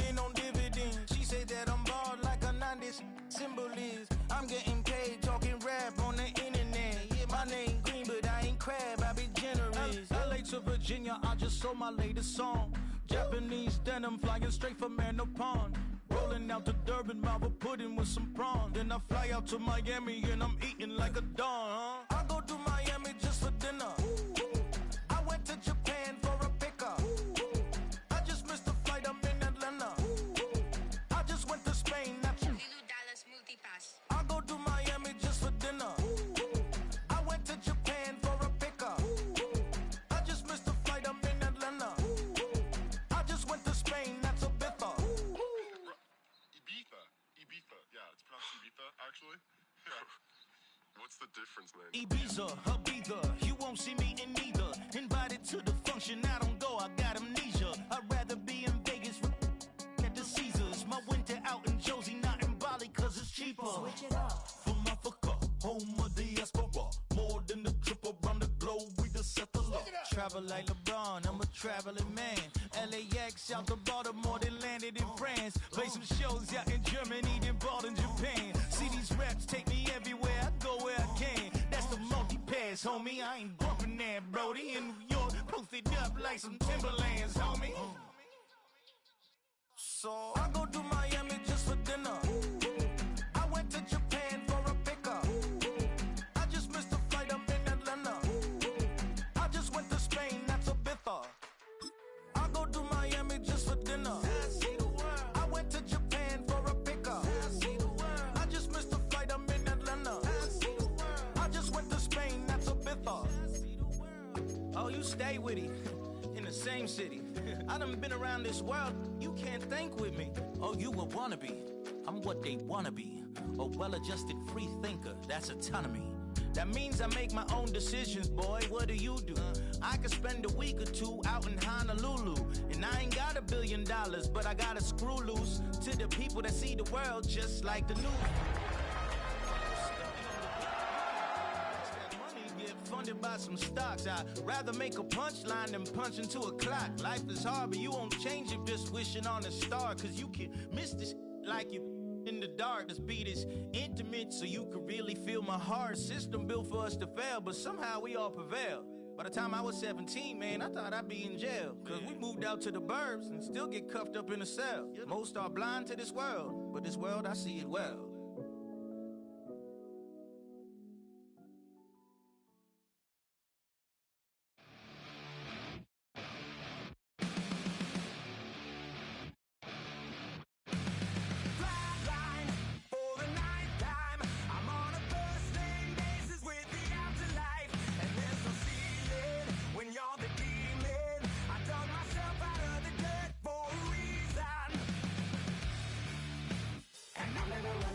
living on dividends. She said that I'm bald like a 90s symbol is. I'm getting paid talking rap on the internet. Yeah, my name green, but I ain't crab, I be generous. LA to Virginia, I just sold my latest song. Japanese denim flying straight from Manapon. Rolling out to Durban, mouth of pudding with some prawns. Then I fly out to Miami and I'm eating like a don, I go to Miami just for dinner. I went to Japan for a pickup. I just missed the flight, I'm in Atlanta. I just went to Spain, that's Dallas Multipass. I go to Miami just for dinner. I went to Japan for a pickup. I just missed the flight, I'm in Atlanta. I just went to Spain, that's Ibiza. Ibiza. Yeah, it's pronounced Ibiza, actually. Yeah. What's the difference, man? Ibiza, Ibiza, you won't see me in neither. Invited to the function, I don't go, I got amnesia. I'd rather be in Vegas at the Caesars. My winter out in Josie, not in Bali, cause it's cheaper. Switch it up. From Africa, home of the diaspora. More than the trip around the globe, we just set the law. Travel like LeBron, I'm a traveling man. LAX out to Baltimore, then landed in France. Play some shows out in Germany, then bought in Japan. See these raps take me everywhere, I go where I can. That's the multi-pass, homie, I ain't bumping that, Brody. In New York, posted up like some Timberlands, homie. So I go to Miami just for dinner. I went to Japan for a pickup. I just missed the flight, I'm in Atlanta. I just went to Spain, that's Ibiza. I go to Miami just for dinner. I went to Japan for a pickup. I just missed the flight, I'm in Atlanta. I just went to Spain, that's Ibiza. Oh, you stay with him in the same city. I done been around this world, you can't think with me. Oh, you a wannabe, I'm what they wanna be. A well-adjusted free thinker, that's autonomy. That means I make my own decisions, boy, what do you do? I could spend a week or two out in Honolulu. And I ain't got $1 billion, but I got a screw loose to the people that see the world just like the news. Funded by some stocks. I'd rather make a punchline than punch into a clock. Life is hard, but you won't change it just wishing on a star. Cause you can miss this like you in the dark. This beat is intimate, so you can really feel my heart. System built for us to fail, but somehow we all prevail. By the time I was 17, man, I thought I'd be in jail. Cause we moved out to the burbs and still get cuffed up in a cell. Most are blind to this world, but this world, I see it well.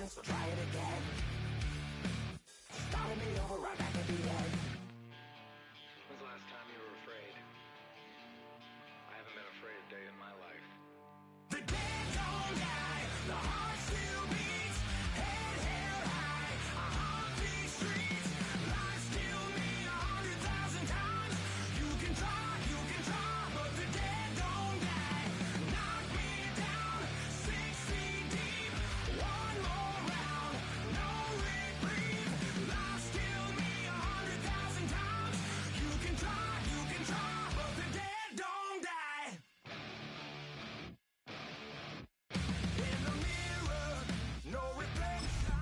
So try it again. Starting me over right back at the end. When's the last time you were afraid? I haven't been afraid a day in my life. The dead don't die, the heart still beats, head held high, I haunt these streets, lies kill me 100,000 times. You can try, but the dead don't die. Knock me down 6 feet deep, one more round, no reprieve. Lies kill me 100,000 times. You can try, but the dead don't die. In the mirror, no reflection.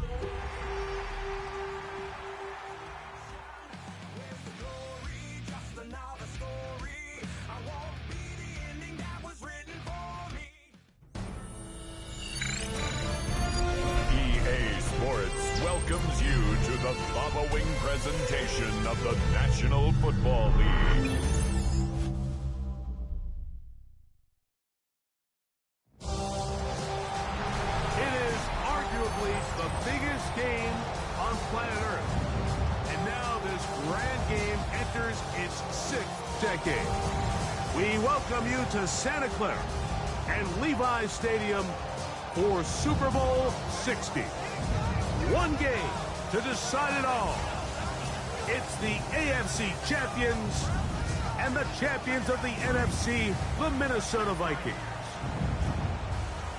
Where's the glory? Just another story. I won't be the ending that was written for me. EA Sports welcomes you to the following presentation of the National Football League. It is arguably the biggest game on planet Earth. And now this grand game enters its 6th decade. We welcome you to Santa Clara and Levi's Stadium for Super Bowl 60. One game to decide it all. It's the AFC champions and the champions of the NFC, the Minnesota Vikings.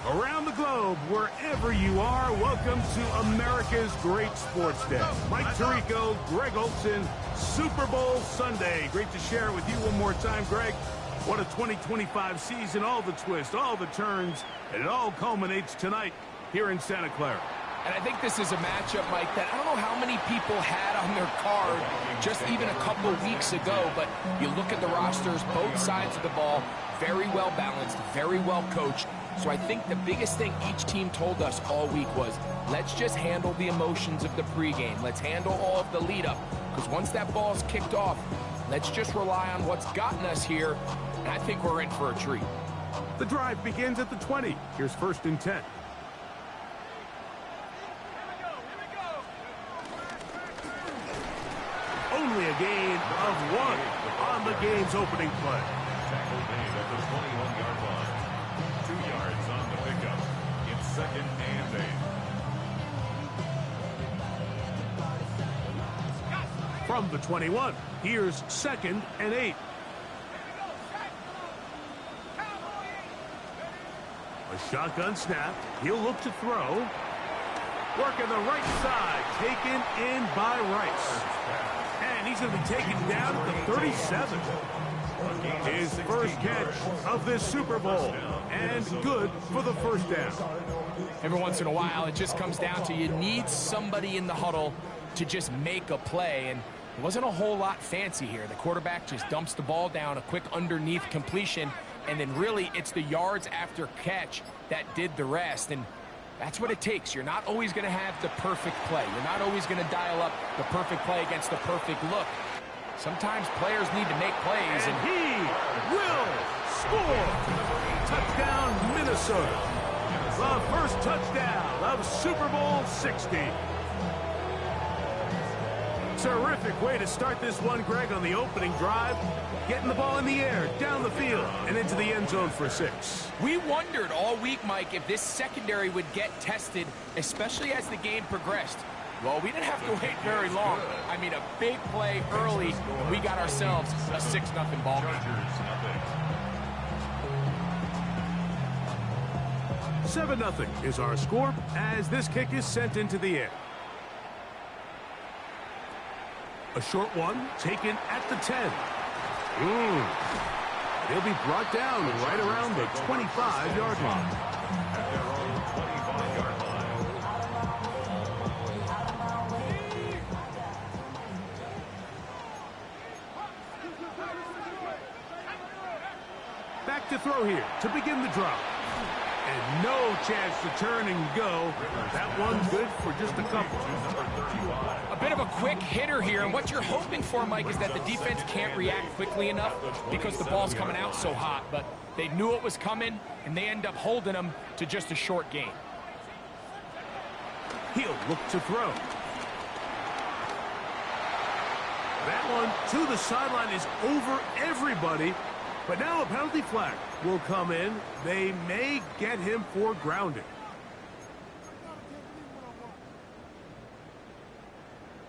Around the globe, wherever you are, welcome to America's Great Sports Day. Mike Tirico, Greg Olson, Super Bowl Sunday. Great to share it with you one more time, Greg. What a 2025 season, all the twists, all the turns, and it all culminates tonight here in Santa Clara. And I think this is a matchup, Mike, that I don't know how many people had on their card just even a couple weeks ago, but you look at the rosters, both sides of the ball, very well balanced, very well coached. So I think the biggest thing each team told us all week was, let's just handle the emotions of the pregame. Let's handle all of the lead up, because once that ball's kicked off, let's just rely on what's gotten us here, and I think we're in for a treat. The drive begins at the 20. Here's 1st and 10. Only a gain of 1 on the game's opening play. Tackle made at the 21-yard line. 2 yards on the pickup. It's 2nd and 8. From the 21, here's 2nd and 8. A shotgun snap. He'll look to throw. Working the right side. Taken in by Rice. And he's going to be taken down at the 37. His first catch of this Super Bowl. And good for the first down. Every once in a while, it just comes down to you need somebody in the huddle to just make a play. And it wasn't a whole lot fancy here. The quarterback just dumps the ball down, a quick underneath completion. And then really, it's the yards after catch that did the rest. And that's what it takes. You're not always going to have the perfect play. You're not always going to dial up the perfect play against the perfect look. Sometimes players need to make plays. And he will score. Touchdown, Minnesota. The first touchdown of Super Bowl 60. Terrific way to start this one, Greg, on the opening drive. Getting the ball in the air, down the field, and into the end zone for 6. We wondered all week, Mike, if this secondary would get tested, especially as the game progressed. Well, we didn't have to wait very long. I mean, a big play early, and we got ourselves a 6-0 ball game. 7-0 is our score as this kick is sent into the air. A short one taken at the 10. He'll be brought down right around the 25-yard line. At their own 25-yard line. Back to throw here to begin the drive. And no chance to turn and go. That one's good for just a couple. A bit of a quick hitter here, and what you're hoping for, Mike, is that the defense can't react quickly enough because the ball's coming out so hot. But they knew it was coming, and they end up holding them to just a short gain. He'll look to throw. That one to the sideline is over everybody. But now a penalty flag will come in. They may get him for grounding.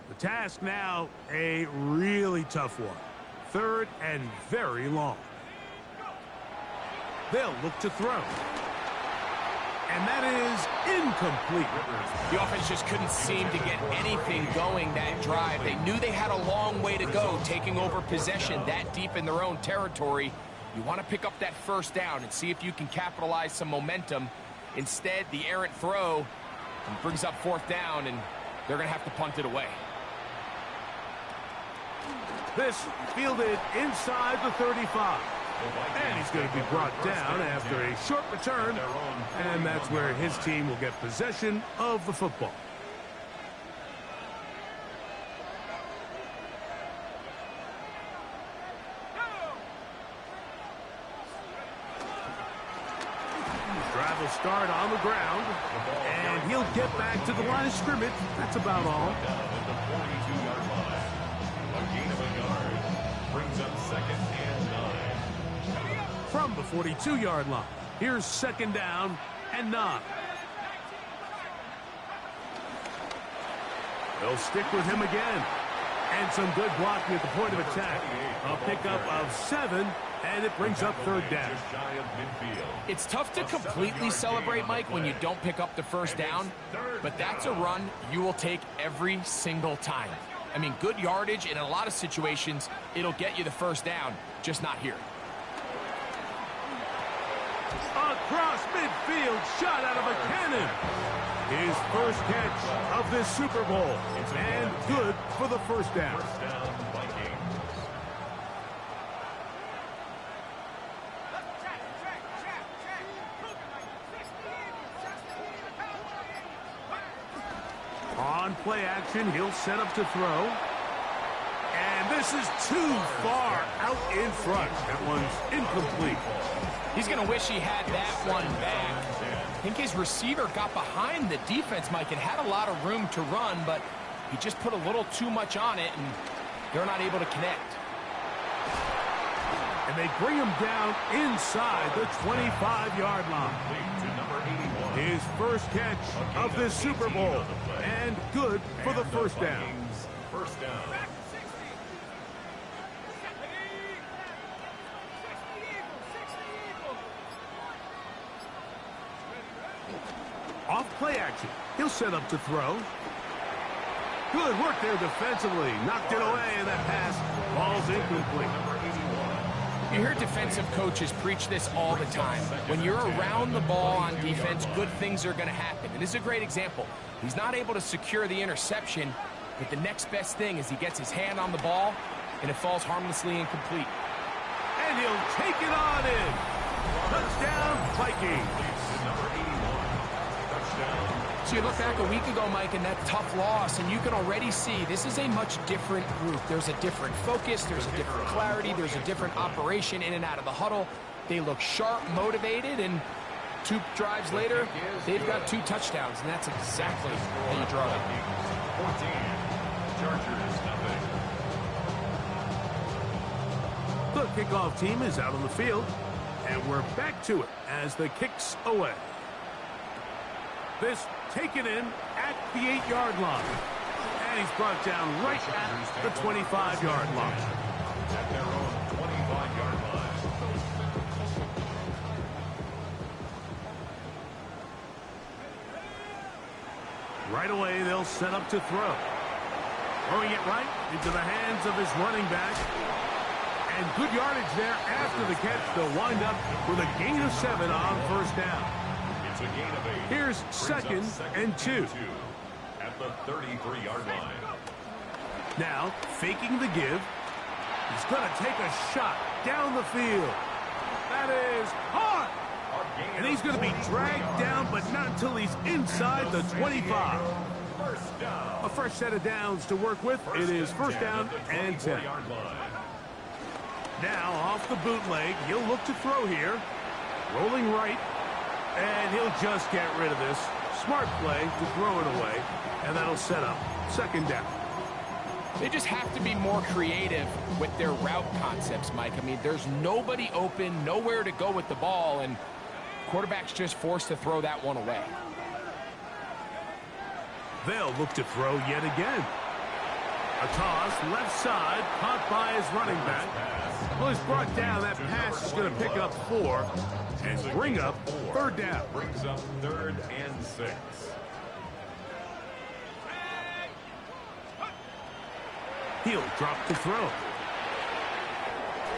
The task now, a really tough one. 3rd and very long. They'll look to throw. And that is incomplete. The offense just couldn't seem to get anything going that drive. They knew they had a long way to go, taking over possession that deep in their own territory. You want to pick up that first down and see if you can capitalize some momentum. Instead, the errant throw brings up 4th down, and they're going to have to punt it away. This fielded inside the 35. And he's going to be brought down after a short return. And that's where his team will get possession of the football. Drive will start on the ground. And he'll get back to the line of scrimmage. That's about all. From the 42-yard line, here's 2nd down and 9. They'll stick with him again. And some good blocking at the point of attack. A pickup of 7, and it brings up third down. It's tough to completely celebrate, Mike, when you don't pick up the first down, but that's a run you will take every single time. I mean, good yardage, and in a lot of situations, it'll get you the first down, just not here. Across midfield, shot out of a cannon. His first catch of this Super Bowl, and good for the first down. On play action, he'll set up to throw. And this is too far out in front. That one's incomplete. He's going to wish he had that one back. I think his receiver got behind the defense, Mike, and had a lot of room to run, but he just put a little too much on it, and they're not able to connect. And they bring him down inside the 25-yard line. His first catch of this Super Bowl, and good for the first down. First down. Off play action. He'll set up to throw. Good work there defensively. Knocked it away, and that pass falls incomplete. You hear defensive coaches preach this all the time. When you're around the ball on defense, good things are going to happen. And this is a great example. He's not able to secure the interception, but the next best thing is he gets his hand on the ball, and it falls harmlessly incomplete. And he'll take it on in. Touchdown, Vikings. So you look back a week ago, Mike, and that tough loss, and you can already see this is a much different group. There's a different focus, there's a different clarity, there's a different operation in and out of the huddle. They look sharp, motivated, and 2 drives later, they've got 2 touchdowns, and that's exactly how you draw it. 14. Chargers, nothing. The kickoff team is out on the field, and we're back to it as the kick's away. This taken in at the 8-yard line. And he's brought down right at the 25-yard line. At their own 25-yard line. Right away, they'll set up to throw. Throwing it right into the hands of his running back. And good yardage there after the catch. They'll wind up with a gain of 7 on first down. It's a gain of 8. Here's second and 2. At the 33-yard line. Now, faking the give. He's going to take a shot down the field. That is hard. And he's going to be dragged down, but not until he's inside the 25. A fresh set of downs to work with. It is first down and 10. Now, off the bootleg, he'll look to throw here. Rolling right. And he'll just get rid of this. Smart play to throw it away. And that'll set up second down. They just have to be more creative with their route concepts, Mike. I mean, there's nobody open, nowhere to go with the ball, and quarterback's just forced to throw that one away. They'll look to throw yet again. A toss, left side, caught by his running back. Well, he's brought down. That pass is going to pick up 4 and bring up third down. Brings up 3rd and 6. He'll drop to throw.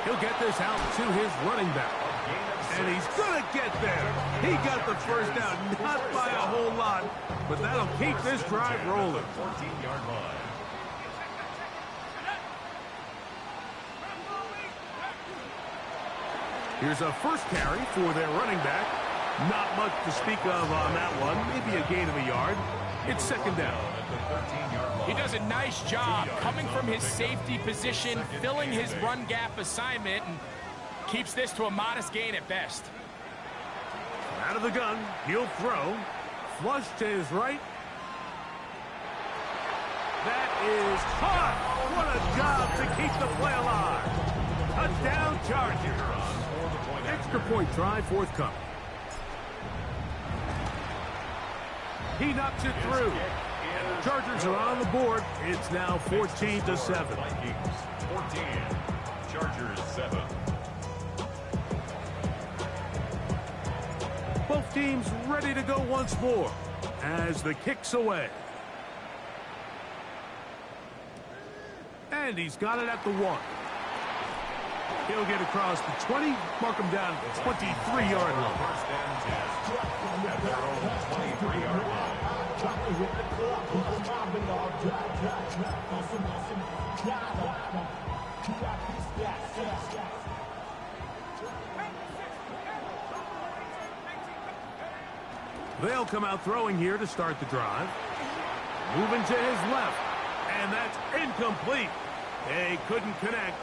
He'll get this out to his running back. And he's going to get there. He got the first down, not by a whole lot, but that'll keep this drive rolling. 14-yard line. Here's a first carry for their running back. Not much to speak of on that one. Maybe a gain of a yard. It's second down. He does a nice job coming from his safety position, filling his run gap assignment, and keeps this to a modest gain at best. Out of the gun, he'll throw. Flush to his right. That is caught. What a job to keep the play alive. Touchdown, Chargers. Extra point try forthcoming. He knocks it through. Chargers are on the board. It's now 14-7. Vikings 14, Chargers 7. Both teams ready to go once more as the kick's away. And he's got it at the 1. He'll get across the 20, mark him down at the 23-yard line. First and 10 at their own 23-yard line. They'll come out throwing here to start the drive. Moving to his left, and that's incomplete. They couldn't connect,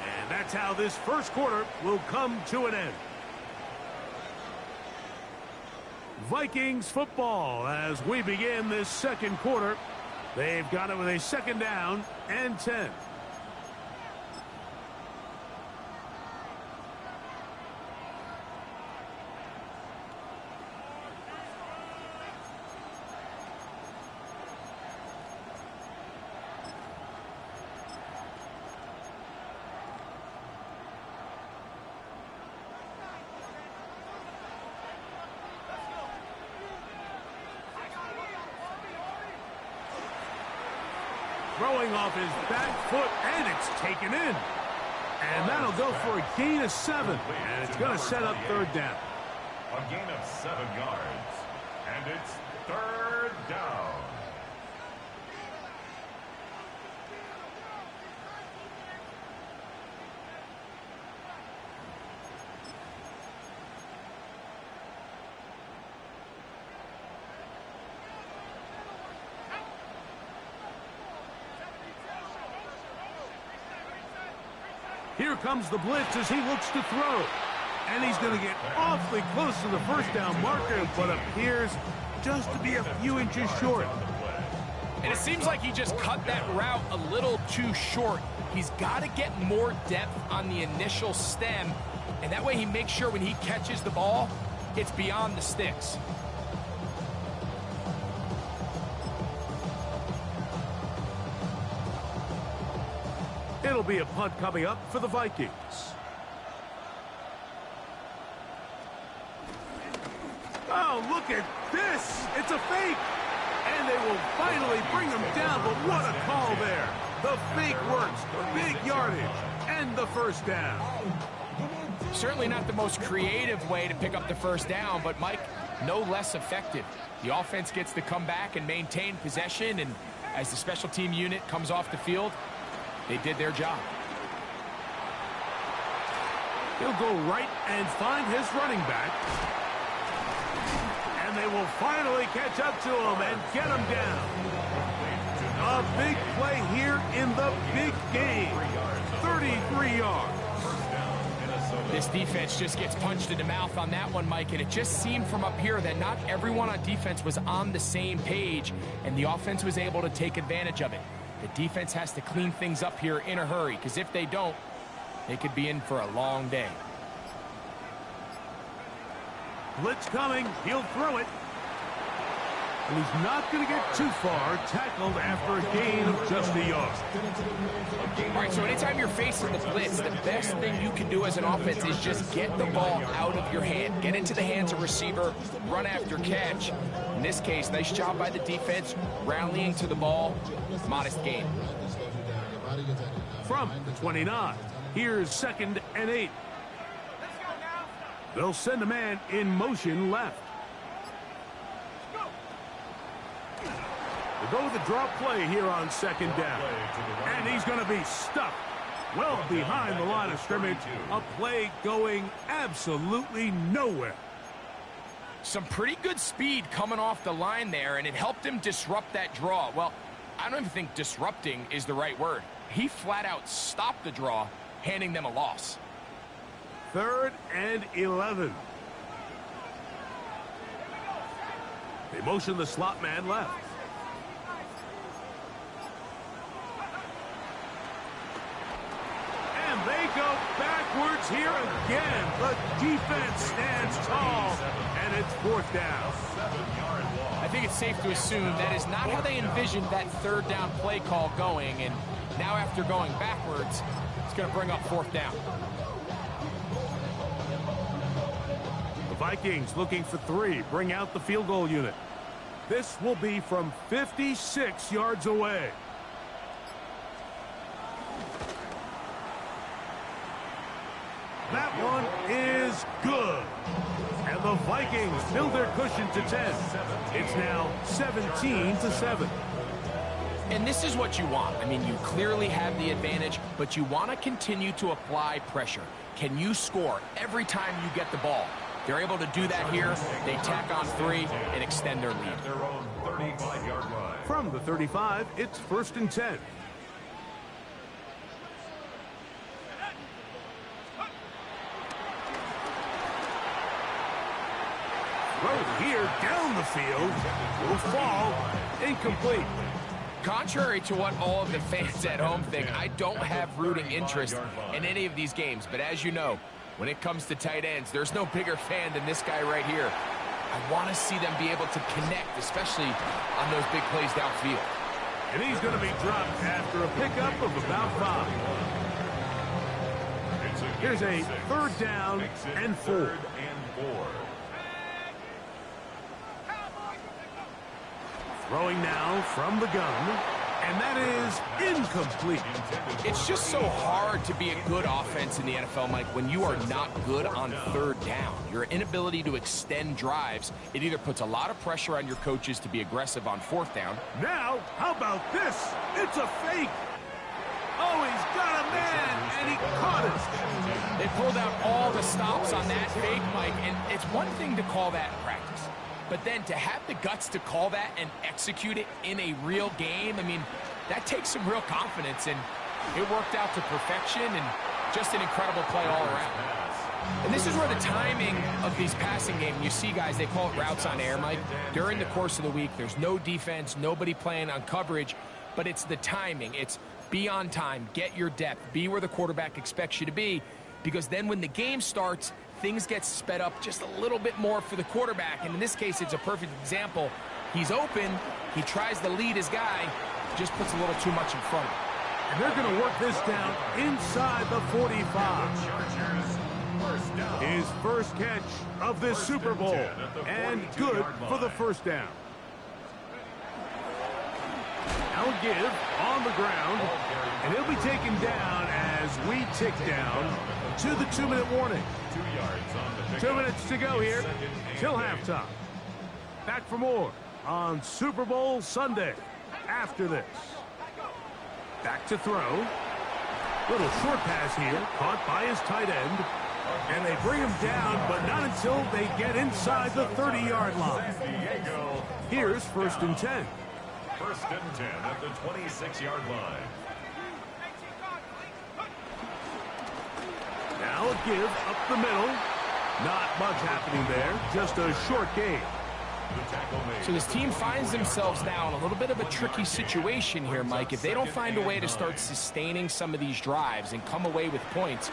and that's how this first quarter will come to an end. Vikings football as we begin this second quarter. They've got it with a second down and 10. Throwing off his back foot, and it's taken in. And that'll go for a gain of 7, and it's going to set up third down. A gain of 7 yards, and it's third down. Here comes the blitz as he looks to throw. And he's going to get awfully close to the first down marker, but appears just to be a few inches short. And it seems like he just cut that route a little too short. He's got to get more depth on the initial stem, and that way he makes sure when he catches the ball, it's beyond the sticks. It'll be a punt coming up for the Vikings. Oh, look at this. It's a fake. And they will finally bring him down, but what a call there. The fake works, big yardage, and the first down. Certainly not the most creative way to pick up the first down, but Mike, no less effective. The offense gets to come back and maintain possession, and as the special team unit comes off the field, they did their job. He'll go right and find his running back. And they will finally catch up to him and get him down. A big play here in the big game. 33 yards. This defense just gets punched in the mouth on that one, Mike, and it just seemed from up here that not everyone on defense was on the same page, and the offense was able to take advantage of it. The defense has to clean things up here in a hurry, because if they don't, they could be in for a long day. Blitz coming. He'll throw it. And he's not going to get too far. Tackled after a gain of just a yard. All right, so anytime you're facing the blitz, the best thing you can do as an offense is just get the ball out of your hand. Get into the hands of receiver, run after catch. In this case, nice job by the defense, rallying to the ball. Modest gain. From the 29, here's 2nd and 8. They'll send a man in motion left. We'll go with the drop play here on 2nd down. And he's going to be stuck well behind the line of scrimmage. A play going absolutely nowhere. Some pretty good speed coming off the line there, and it helped him disrupt that draw. Well, I don't even think disrupting is the right word. He flat out stopped the draw, handing them a loss. 3rd and 11. They motion the slot man left. And they go back backwards here again. The defense stands tall, and it's fourth down. I think it's safe to assume that is not how they envisioned that third down play call going, and now after going backwards, it's going to bring up fourth down. The Vikings looking for 3, bring out the field goal unit. This will be from 56 yards away. That one is good. And the Vikings build their cushion to 10. It's now 17-7. And this is what you want. I mean, you clearly have the advantage, but you want to continue to apply pressure. Can you score every time you get the ball? They're able to do that here. They tack on 3 and extend their lead. Their own 35-yard line. From the 35, it's 1st and 10. Throw here down the field. Will fall. Incomplete. Contrary to what all of the fans at home think, I don't have rooting interest in any of these games. But as you know, when it comes to tight ends, there's no bigger fan than this guy right here. I want to see them be able to connect, especially on those big plays downfield. And he's going to be dropped after a pickup of about 5. Here's a 3rd down and 4. Throwing now from the gun, and that is incomplete. It's just so hard to be a good offense in the NFL, Mike, when you are not good on 3rd down. Your inability to extend drives, it either puts a lot of pressure on your coaches to be aggressive on 4th down. Now, how about this? It's a fake. Oh, he's got a man, and he caught it. They pulled out all the stops on that fake, Mike, and it's one thing to call that in practice. But then to have the guts to call that and execute it in a real game, I mean, that takes some real confidence, and it worked out to perfection and just an incredible play all around. And this is where the timing of these passing games, you see guys, they call it routes on air, Mike. During the course of the week, there's no defense, nobody playing on coverage, but it's the timing. It's be on time, get your depth, be where the quarterback expects you to be, because then when the game starts, things get sped up just a little bit more for the quarterback. And in this case, it's a perfect example. He's open. He tries to lead his guy. Just puts a little too much in front of him. And they're going to work this down inside the 45. His first catch of this Super Bowl. And good for the 1st down. Now a give on the ground. And he'll be taken down as we tick down to the 2-minute warning. 2 yards on the pickup. 2 minutes to go here till halftime. Back for more on Super Bowl Sunday after this. Back to throw. Little short pass here, caught by his tight end. And they bring him down, but not until they get inside the 30-yard line. Here's 1st and 10. 1st and 10 at the 26-yard line. Now a give up the middle. Not much happening there. Just a short gain. So this team finds themselves now in a little bit of a tricky situation here, Mike. If they don't find a way to start sustaining some of these drives and come away with points,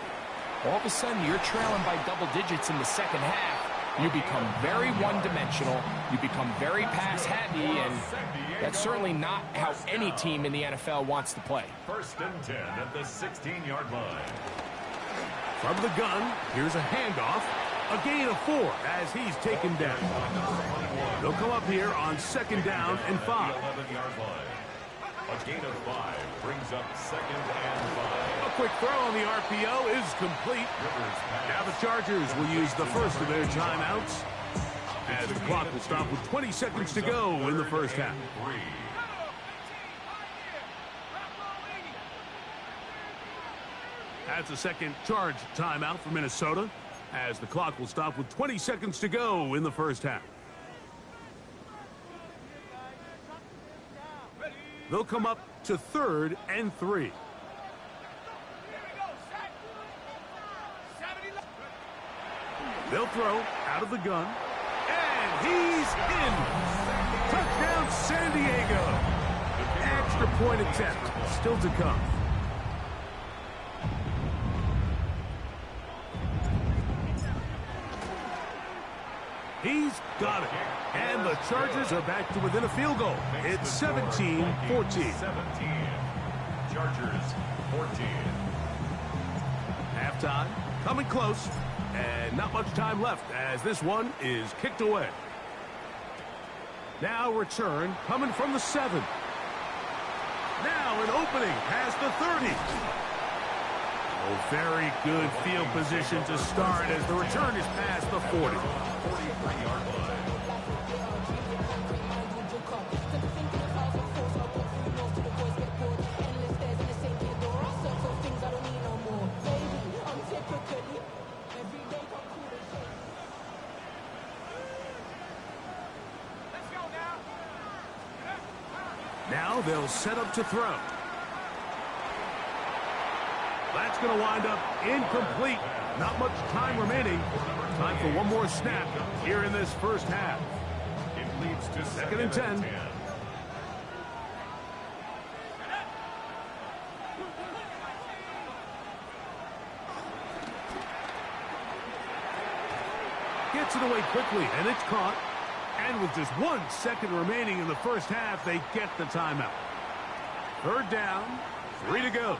all of a sudden you're trailing by double digits in the second half. You become very one-dimensional. You become very pass-heavy, and that's certainly not how any team in the NFL wants to play. 1st and 10 at the 16-yard line. From the gun, here's a handoff. A gain of 4 as he's taken down. They'll come up here on 2nd down and 5. 11-yard line. A gain of 5 brings up 2nd and 5. A quick throw on the RPO is complete. Now the Chargers will use the first of their timeouts as the clock will stop with 20 seconds to go in the 1st half. That's a second charge timeout for Minnesota as the clock will stop with 20 seconds to go in the 1st half. They'll come up to 3rd and 3. They'll throw out of the gun. And he's in. Touchdown, San Diego. Extra point attempt still to come. And the Chargers are back to within a field goal. It's 17-14. 17. Chargers 14. Halftime, coming close, and not much time left as this one is kicked away. Now return coming from the 7. Now an opening past the 30. Oh, very good field position to start as the return is past the 40. 43-yard line. Now they'll set up to throw. That's going to wind up incomplete. Not much time remaining. Time for one more snap here in this first half. It leads to Second and 10. Gets it away quickly, and it's caught. And with just 1 second remaining in the first half, they get the timeout. Third down, 3 to go.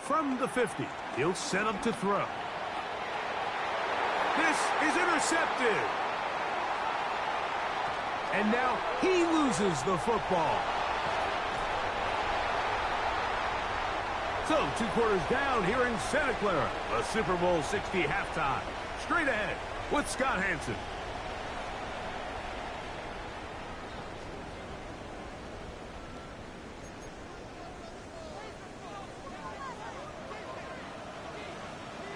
From the 50, he'll set up to throw. This is intercepted. And now he loses the football. So 2 quarters down here in Santa Clara. The Super Bowl 60 halftime. Straight ahead with Scott Hansen.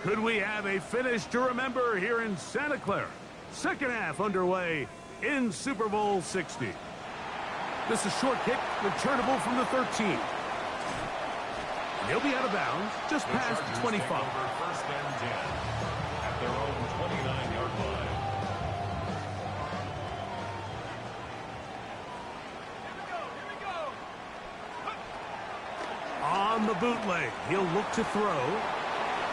Could we have a finish to remember here in Santa Clara? Second half underway in Super Bowl 60. This is short kick, returnable from the 13. He'll be out of bounds just past the 25. First and 10 at their own 29-yard line. On the bootleg, he'll look to throw.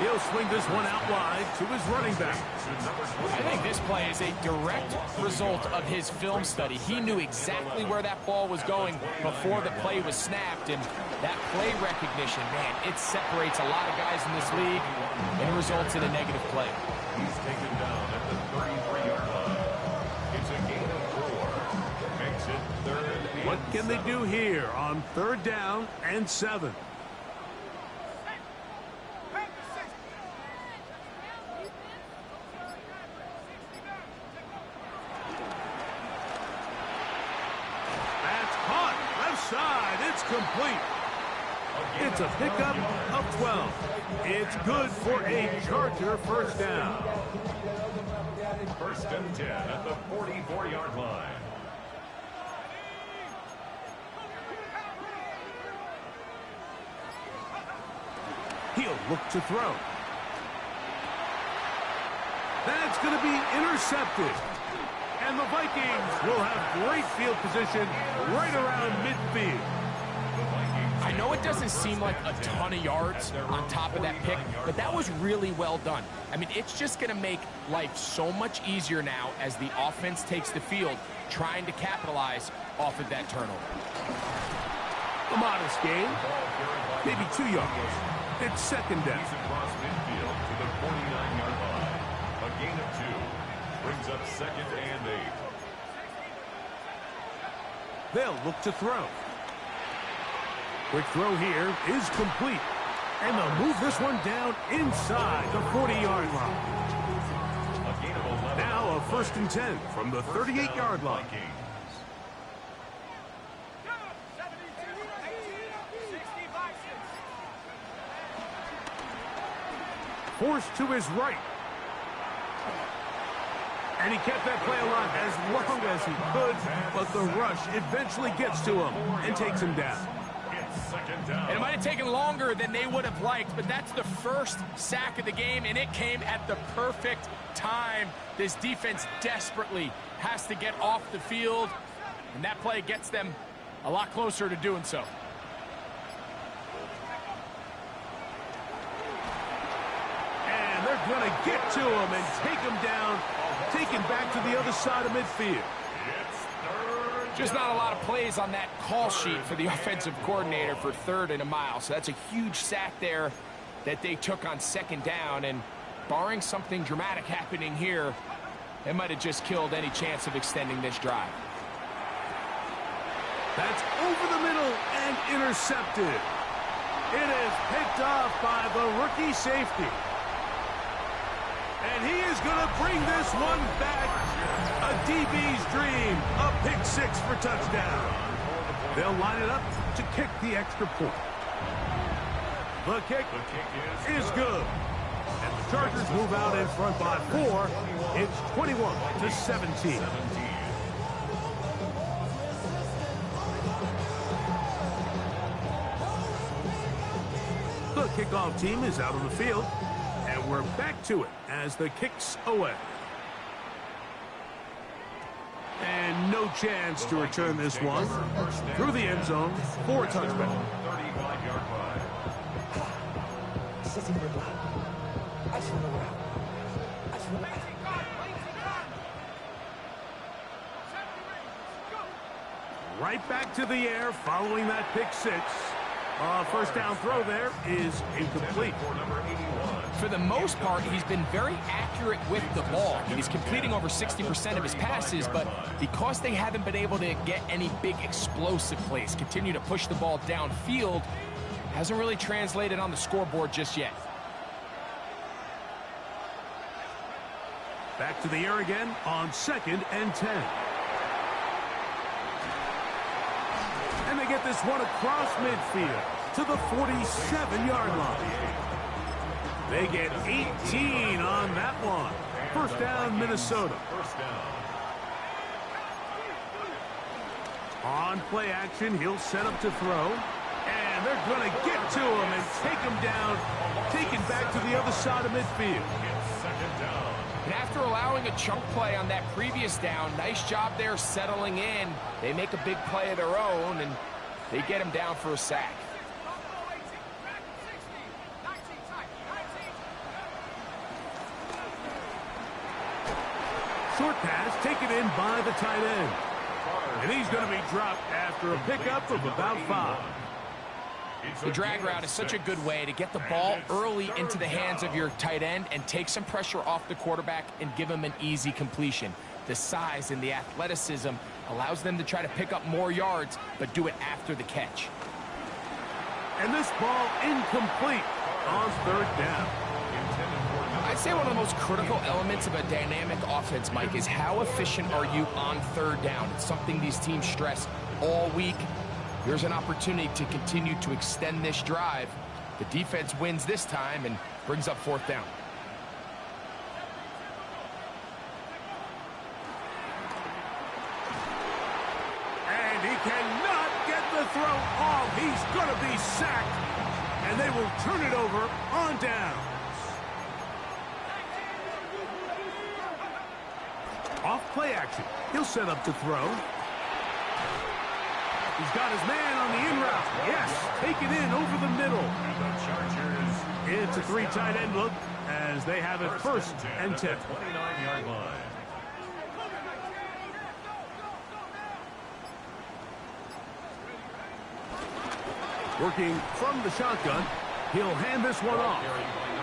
He'll swing this one out wide to his running back. I think this play is a direct result of his film study. He knew exactly where that ball was going before the play was snapped, and that play recognition, man, it separates a lot of guys in this league and results in a negative play. He's taken down at the 33-yard line. It's a gain of 4. Makes it third and What can they do here on third down and 7? It's complete. It's a pickup of 12. It's good for a Charger first down. First and 10 at the 44-yard line. He'll look to throw. That's going to be intercepted. And the Vikings will have great field position right around midfield. I know it doesn't seem like a ton of yards on top of that pick, but that was really well done. I mean, it's just going to make life so much easier now as the offense takes the field, trying to capitalize off of that turnover. A modest gain, maybe 2 yards. It's second down. He's across midfield to the 49-yard line. A gain of 2 brings up second and 8. They'll look to throw. Quick throw here is complete. And they'll move this one down inside the 40-yard line. A gain of 11. Now a first and 10 from the 38-yard line. Vikings. Forced to his right. And he kept that play alive as long as he could, but the rush eventually gets to him and takes him down. It's second down. And it might have taken longer than they would have liked, but that's the first sack of the game, and it came at the perfect time. This defense desperately has to get off the field, and that play gets them a lot closer to doing so. And they're going to get to him and take him down, take him back to the other side of midfield. Just not a lot of plays on that call sheet for the offensive coordinator for 3rd and a mile. So that's a huge sack there that they took on 2nd down. And barring something dramatic happening here, it might have just killed any chance of extending this drive. That's over the middle and intercepted. It is picked off by the rookie safety. And he is going to bring this one back. A DB's dream. A pick 6 for touchdown. They'll line it up to kick the extra point. The kick is good. And the Chargers move out in front by 4. It's 21-17. The kickoff team is out on the field, and we're back to it as the kick's away. And no chance to return this one through the end zone for a touchback. Right back to the air following that pick 6. First down throw there is incomplete. For the most part, he's been very accurate with the ball. He's completing over 60% of his passes, but because they haven't been able to get any big explosive plays, continue to push the ball downfield, hasn't really translated on the scoreboard just yet. Back to the air again on 2nd and 10. And they get this one across midfield to the 47-yard line. They get 18 on that one. First down, Minnesota. On play action, he'll set up to throw. And they're going to get to him and take him down, take it back to the other side of midfield. And after allowing a chunk play on that previous down, nice job there settling in. They make a big play of their own, and they get him down for a sack. Short pass taken in by the tight end. And he's going to be dropped after a pickup of about 5. The drag route is such a good way to get the ball early into the hands of your tight end and take some pressure off the quarterback and give him an easy completion. The size and the athleticism allows them to try to pick up more yards, but do it after the catch. And this ball incomplete on 3rd down. I'd say one of the most critical elements of a dynamic offense, Mike, is how efficient are you on 3rd down. It's something these teams stress all week. Here's an opportunity to continue to extend this drive. The defense wins this time and brings up 4th down. And he cannot get the throw off. He's going to be sacked. And they will turn it over on downs. Off play action. He'll set up to throw. He's got his man on the in route. Yes, take it in over the middle. It's a 3 tight end look as they have it 1st and 10. 29-yard line. Working from the shotgun, he'll hand this one off.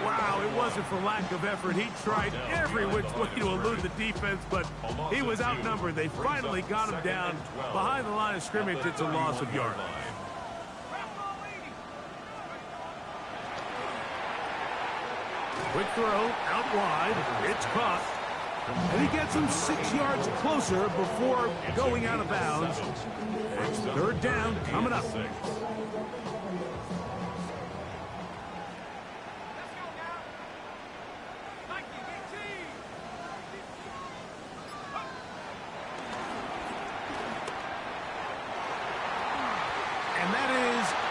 Wow, it wasn't for lack of effort. He tried every which way to elude the defense, but he was outnumbered. They finally got him down behind the line of scrimmage. It's a loss of yards. Quick throw, out wide. It's caught. And he gets him 6 yards closer before going out of bounds. It's 3rd down coming up.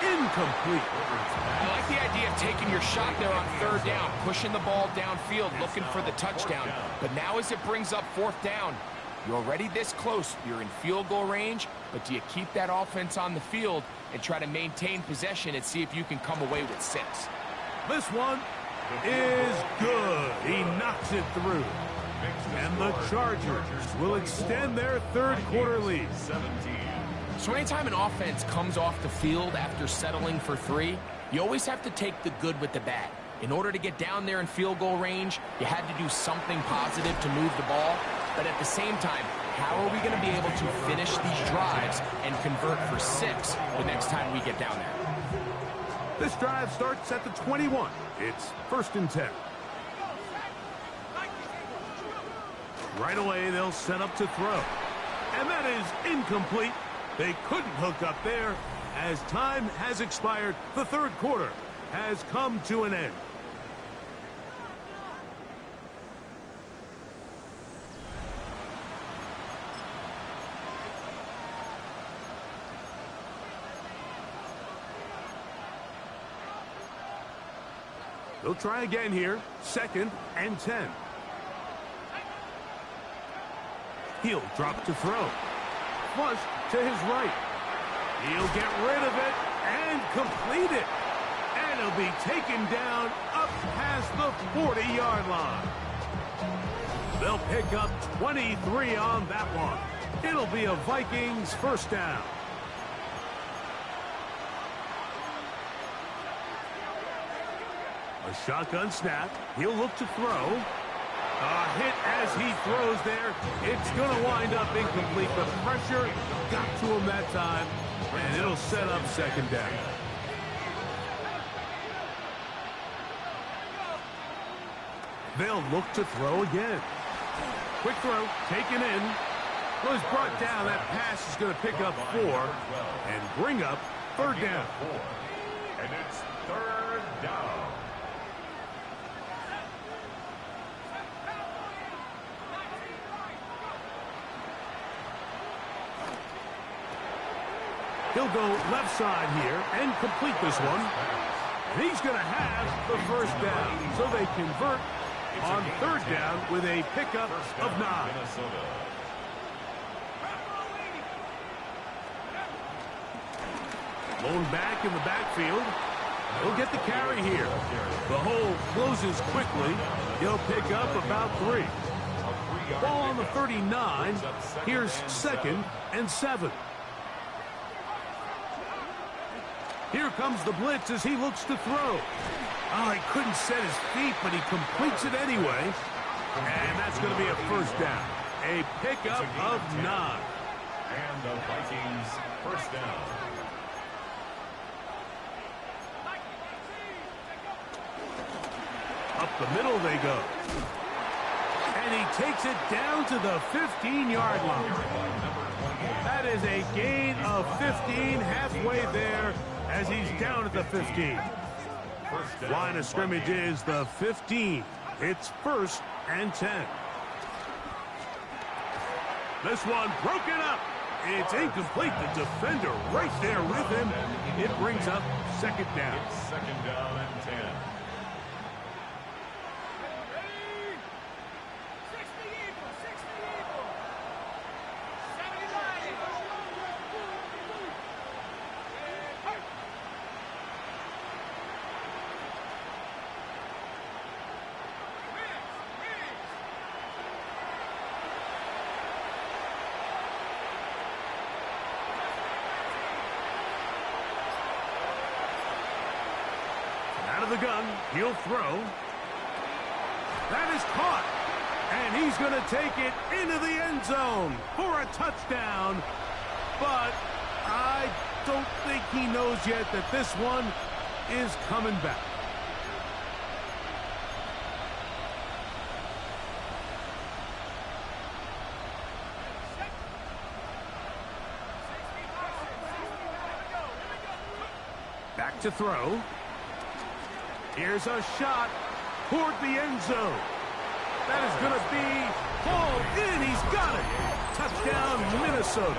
Incomplete. I like the idea of taking your shot there on 3rd down, pushing the ball downfield, looking for the touchdown. But now as it brings up 4th down, you're already this close. You're in field goal range, but do you keep that offense on the field and try to maintain possession and see if you can come away with 6? This one is good. He knocks it through. And the Chargers will extend their third quarter lead. So anytime an offense comes off the field after settling for 3, you always have to take the good with the bad. In order to get down there in field goal range, you had to do something positive to move the ball. But at the same time, how are we going to be able to finish these drives and convert for 6 the next time we get down there? This drive starts at the 21. It's 1st and 10. Right away, they'll set up to throw. And that is incomplete. They couldn't hook up there. As time has expired, the third quarter has come to an end. They'll try again here. 2nd and 10. He'll drop to throw. Flush to his right. He'll get rid of it and complete it. And he'll be taken down up past the 40-yard line. They'll pick up 23 on that one. It'll be a Vikings first down. A shotgun snap. He'll look to throw. A hit as he throws there. It's going to wind up incomplete. The pressure got to him that time, and it'll set up 2nd down. They'll look to throw again. Quick throw, taken in. Was brought down. That pass is going to pick up 4 and bring up 3rd down. And it's 3rd down. He'll go left side here and complete this one. And he's going to have the first down. So they convert on 3rd down with a pickup of 9. Blown back in the backfield. He'll get the carry here. The hole closes quickly. He'll pick up about 3. Ball on the 39. Here's 2nd and 7. Here comes the blitz as he looks to throw. Oh, he couldn't set his feet, but he completes it anyway. And that's going to be a first down. A pickup of 9. And the Vikings first down. Up the middle they go. And he takes it down to the 15-yard line. That is a gain of 15 halfway there as he's down at the 15. Line of scrimmage is the 15. It's 1st and 10. This one broken up. It's incomplete. The defender right there with him. It brings up 2nd down. It's 2nd down and 10. The gun, he'll throw. That is caught, and he's going to take it into the end zone for a touchdown. But I don't think he knows yet that this one is coming back. Back to throw. Here's a shot toward the end zone. That is going to be hauled in. He's got it. Touchdown, Minnesota.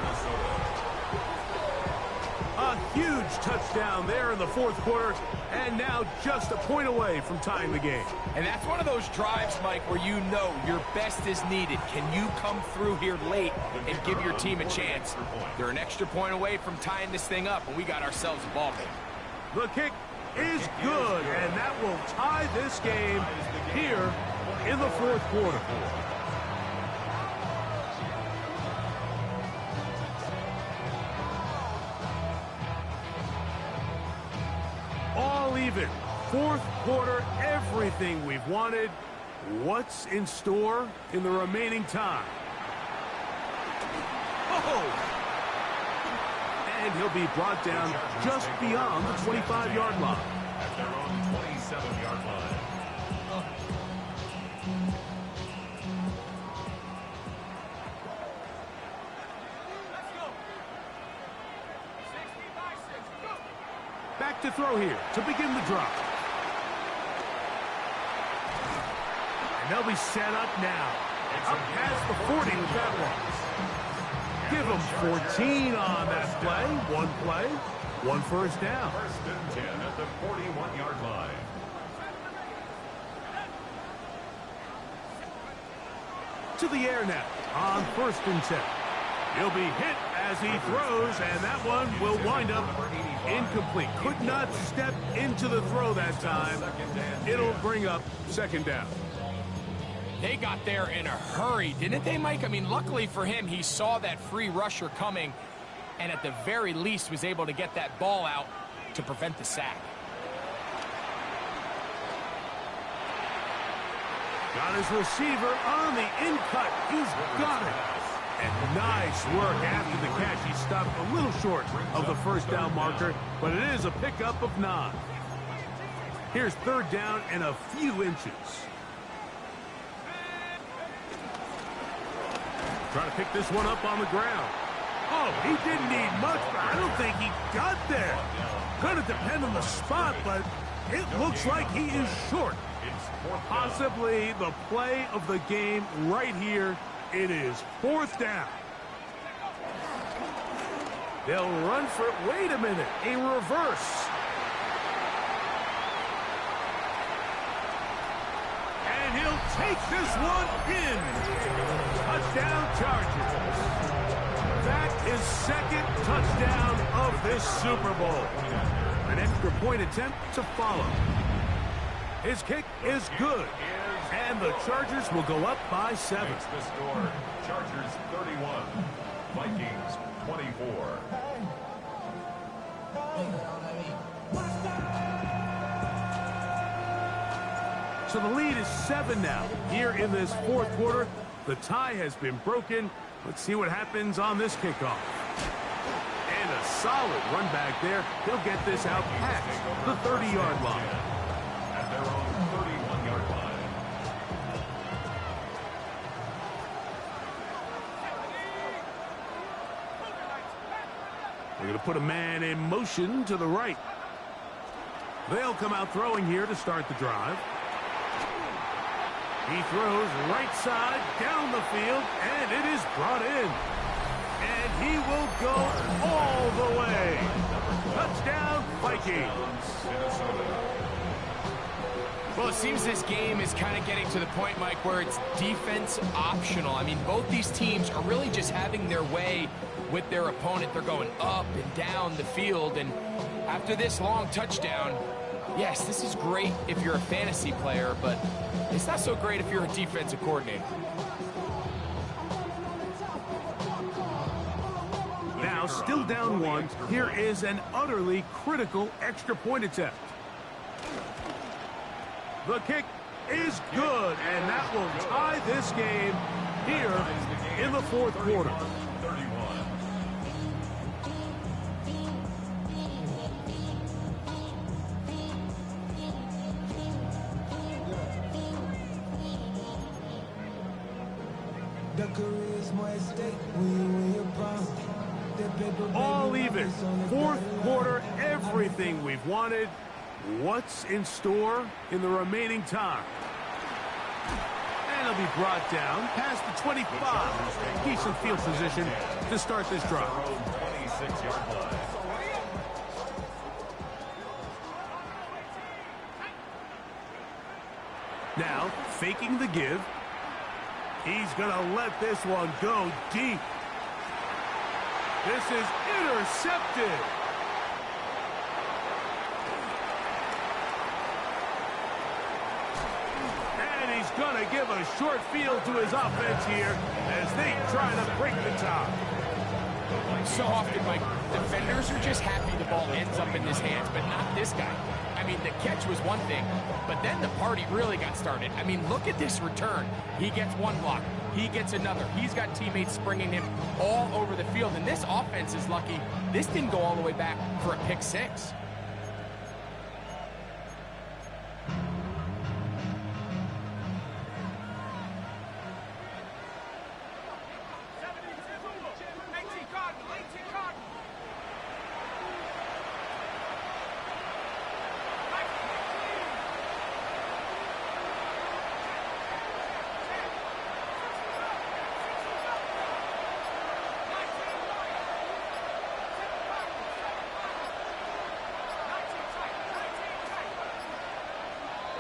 A huge touchdown there in the 4th quarter, and now just a point away from tying the game. And that's one of those drives, Mike, where you know your best is needed. Can you come through here late and give your team a chance? They're an extra point away from tying this thing up, and we got ourselves a ball game. The kick is good, and that will tie this game here in the fourth quarter. All even. Fourth quarter, everything we've wanted. What's in store in the remaining time? Oh! And he'll be brought down just beyond the 25-yard line. At their own 27-yard line. Back to throw here to begin the drive. And they'll be set up now. Up past the 40 with that one. Give them 14 on that play. One first down. First and 10 at the 41-yard line. To the air now on first and 10. He'll be hit as he throws, and that one will wind up incomplete. Could not step into the throw that time. It'll bring up second down. They got there in a hurry, didn't they, Mike? I mean, luckily for him, he saw that free rusher coming and at the very least was able to get that ball out to prevent the sack. Got his receiver on the in-cut. He's got it. And nice work after the catch. He stopped a little short of the first down marker, but it is a pickup of 9. Here's third down and a few inches. Trying to pick this one up on the ground. Oh, he didn't need much, but I don't think he got there. Going to depend on the spot, but it looks like he is short. Possibly the play of the game right here. It is fourth down. They'll run for it. Wait a minute. A reverse. And he'll take this one in. Touchdown Chargers. That is second touchdown of this Super Bowl. An extra point attempt to follow. His kick is good. And the Chargers will go up by 7. Makes the score. Chargers 31. Vikings 24. So the lead is 7 now. Here in this fourth quarter, the tie has been broken. Let's see what happens on this kickoff. And a solid run back there. He'll get this out past the 30-yard line. At their own 31-yard line. We're going to put a man in motion to the right. They'll come out throwing here to start the drive. He throws right side down the field, and it is brought in. And he will go all the way. Touchdown, Vikings. Well, it seems this game is kind of getting to the point, Mike, where it's defense optional. I mean, both these teams are really just having their way with their opponent. They're going up and down the field, and after this long touchdown, yes, this is great if you're a fantasy player, but it's not so great if you're a defensive coordinator. Now, still down 1, here is an utterly critical extra point attempt. The kick is good, and that will tie this game here in the fourth quarter. 31. All even. Fourth quarter, everything we've wanted. What's in store in the remaining time? And he'll be brought down past the 25. Decent field position to start this drive. 26-yard line. Now, faking the give. He's going to let this one go deep. This is intercepted. going to give a short field to his offense here as they try to break the tie. So often, Mike, defenders are just happy the ball ends up in his hands, but not this guy. I mean, the catch was one thing, but then the party really got started. I mean, look at this return. He gets one block. He gets another. He's got teammates springing him all over the field, and this offense is lucky this didn't go all the way back for a pick six.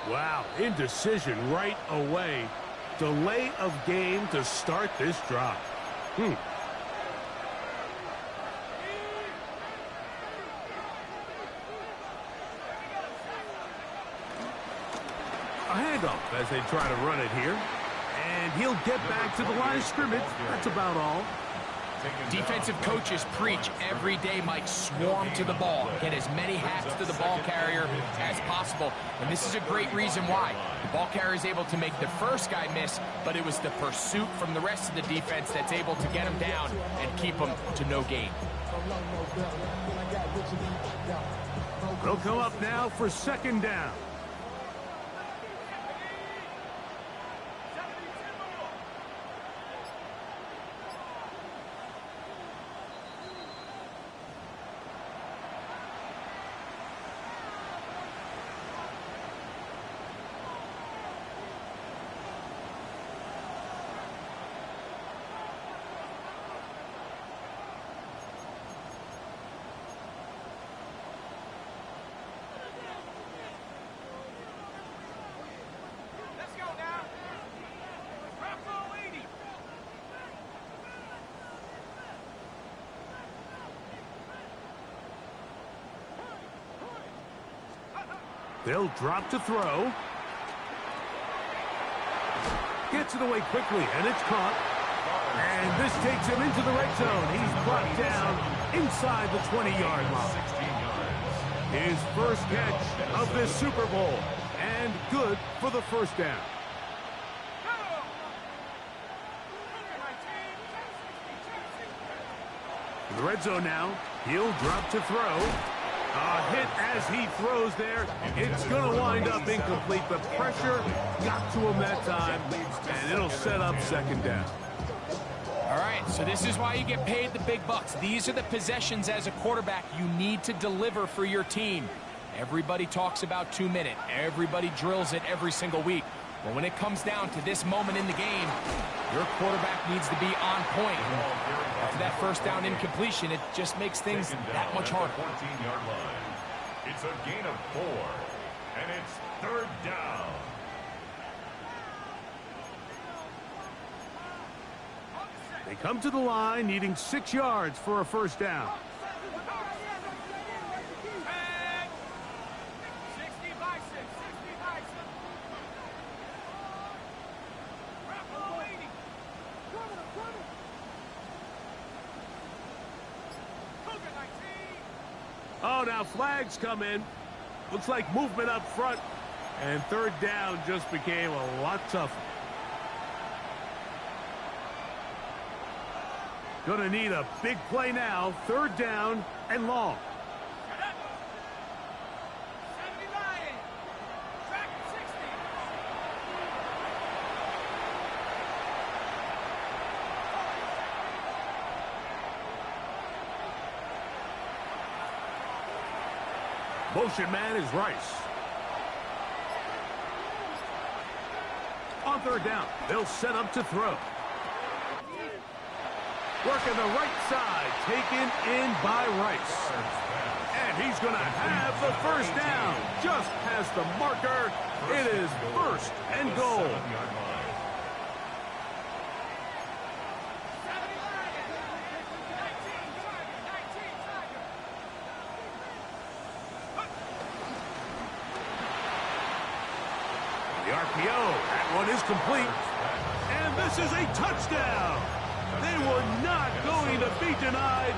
Wow, indecision right away. Delay of game to start this drive. A handoff as they try to run it here. And he'll get back to the line of scrimmage. That's about all. Defensive coaches preach every day, Mike, swarm to the ball. Get as many hats to the ball carrier as possible. And this is a great reason why. The ball carrier is able to make the first guy miss, but it was the pursuit from the rest of the defense that's able to get him down and keep him to no gain. They'll come up now for second down. They'll drop to throw. Gets it away quickly, and it's caught. And this takes him into the red zone. He's brought down inside the 20-yard line. His first catch of this Super Bowl, and good for the first down. In the red zone now, he'll drop to throw. A hit as he throws there. It's going to wind up incomplete. The pressure got to him that time, and it'll set up second down. All right, so this is why you get paid the big bucks. These are the possessions as a quarterback you need to deliver for your team. Everybody talks about 2 minute. Everybody drills it every single week. But when it comes down to this moment in the game, your quarterback needs to be on point. After that first down incompletion, it just makes things that much harder. 14-yard line. It's a gain of 4, and it's third down. They come to the line needing 6 yards for a first down. Oh, now flags come in. Looks like movement up front. And third down just became a lot tougher. Gonna need a big play now. Third down and long. Motion man is Rice. On third down, they'll set up to throw. Working the right side, taken in by Rice. And he's going to have the first down. Just past the marker. It is first and goal. The RPO at one is complete. And this is a touchdown. They were not going to be denied,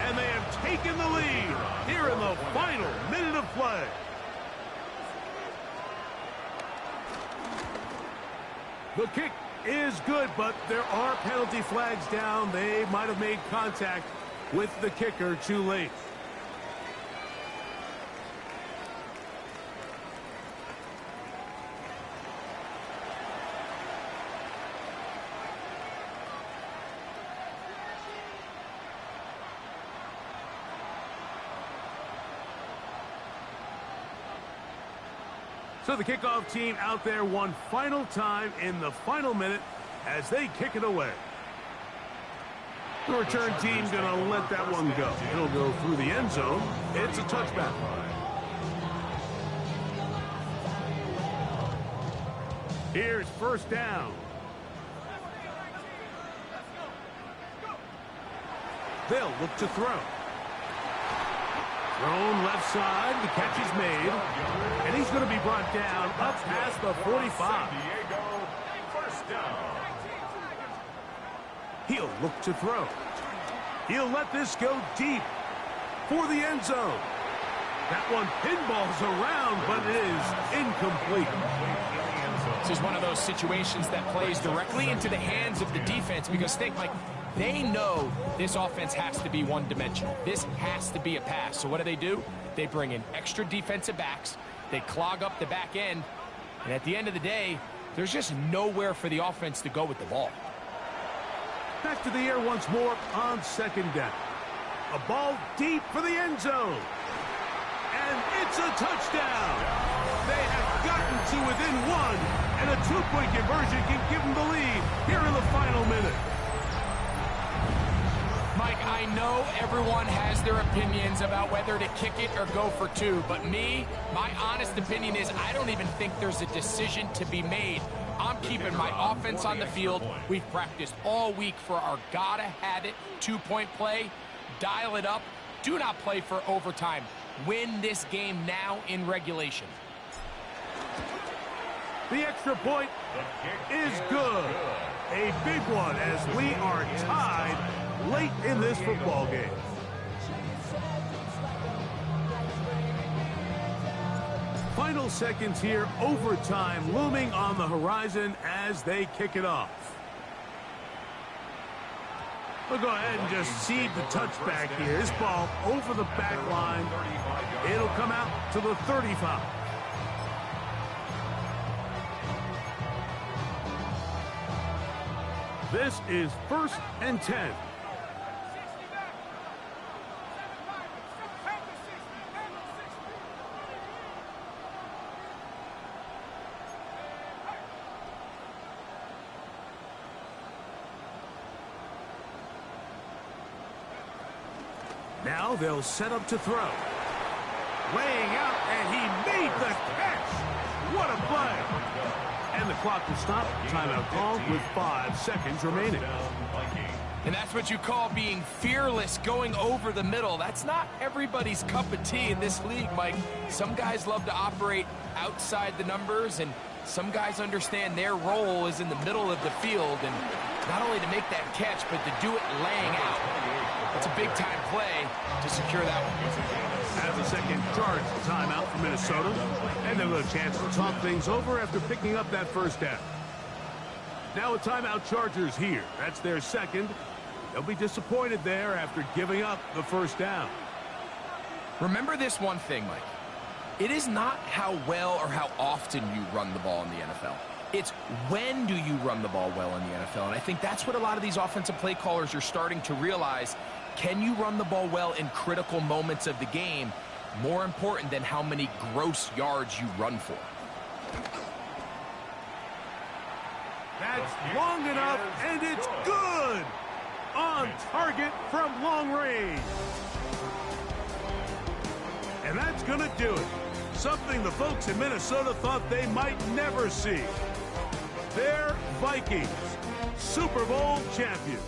and they have taken the lead here in the final minute of play. The kick is good, but there are penalty flags down. They might have made contact with the kicker too late. So the kickoff team out there one final time in the final minute as they kick it away. The return team going to let that one go. It'll go through the end zone. It's a touchback. Here's first down. They'll look to throw. Thrown left side, the catch is made, and he's going to be brought down up past the 45. He'll look to throw. He'll let this go deep for the end zone. That one pinballs around, but it is incomplete. This is one of those situations that plays directly into the hands of the defense because think, Mike, they know this offense has to be one-dimensional. This has to be a pass. So what do? They bring in extra defensive backs. They clog up the back end. And at the end of the day, there's just nowhere for the offense to go with the ball. Back to the air once more on second down. A ball deep for the end zone. And it's a touchdown. They have gotten to within one, and a two-point conversion can give them the lead here in the final minute. Mike, I know everyone has their opinions about whether to kick it or go for two, but my honest opinion is I don't even think there's a decision to be made. I'm keeping my offense on the field. We've practiced all week for our gotta-have-it two-point play. Dial it up. Do not play for overtime. Win this game now in regulation. The extra point is good. A big one as we are tied late in this football game. Final seconds here, overtime looming on the horizon as they kick it off. We'll go ahead and just cede the touchback here. This ball over the back line. It'll come out to the 35. This is 1st and 10. Now they'll set up to throw. Laying out, and he made the catch. What a play. And the clock will stop. Timeout called with 5 seconds remaining. And that's what you call being fearless, going over the middle. That's not everybody's cup of tea in this league, Mike. Some guys love to operate outside the numbers, and some guys understand their role is in the middle of the field, and not only to make that catch, but to do it laying out. It's a big-time play to secure that one. As a second charge timeout for Minnesota, and they'll have a chance to talk things over after picking up that first down. Now a timeout Chargers here. That's their second. They'll be disappointed there after giving up the first down. Remember this one thing, Mike. It is not how well or how often you run the ball in the NFL. It's when do you run the ball well in the NFL. And I think that's what a lot of these offensive play callers are starting to realize. Can you run the ball well in critical moments of the game? More important than how many gross yards you run for. That's long enough, and it's good! On target from long range. And that's going to do it. Something the folks in Minnesota thought they might never see. They're Vikings, Super Bowl champions.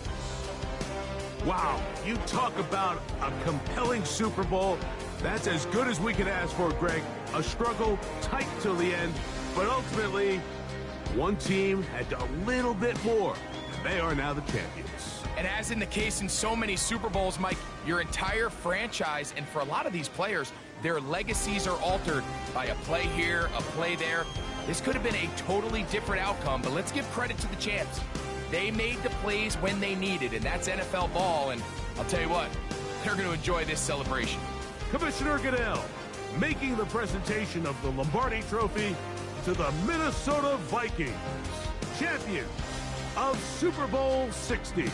Wow, you talk about a compelling Super Bowl. That's as good as we could ask for, Greg. A struggle tight till the end, but ultimately, one team had a little bit more, and they are now the champions. And as in the case in so many Super Bowls, Mike, your entire franchise, and for a lot of these players, their legacies are altered by a play here, a play there. This could have been a totally different outcome, but let's give credit to the champs. They made the plays when they needed, and that's NFL ball, and I'll tell you what, they're going to enjoy this celebration. Commissioner Goodell making the presentation of the Lombardi Trophy to the Minnesota Vikings, champions of Super Bowl 60.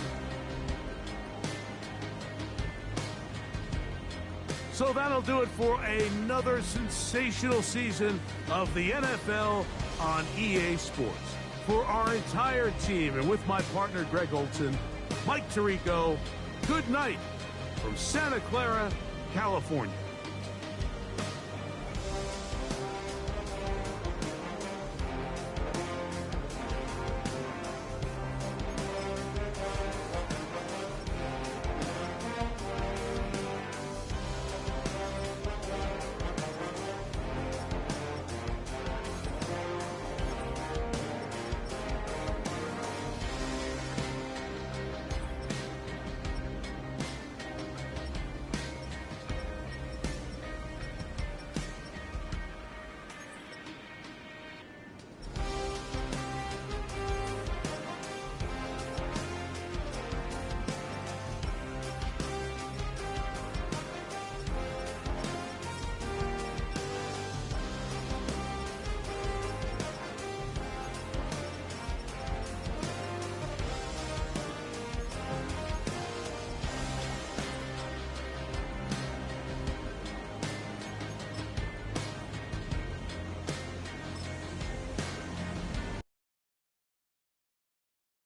So that'll do it for another sensational season of the NFL on EA Sports. For our entire team and with my partner Greg Olson, Mike Tirico, good night from Santa Clara, California.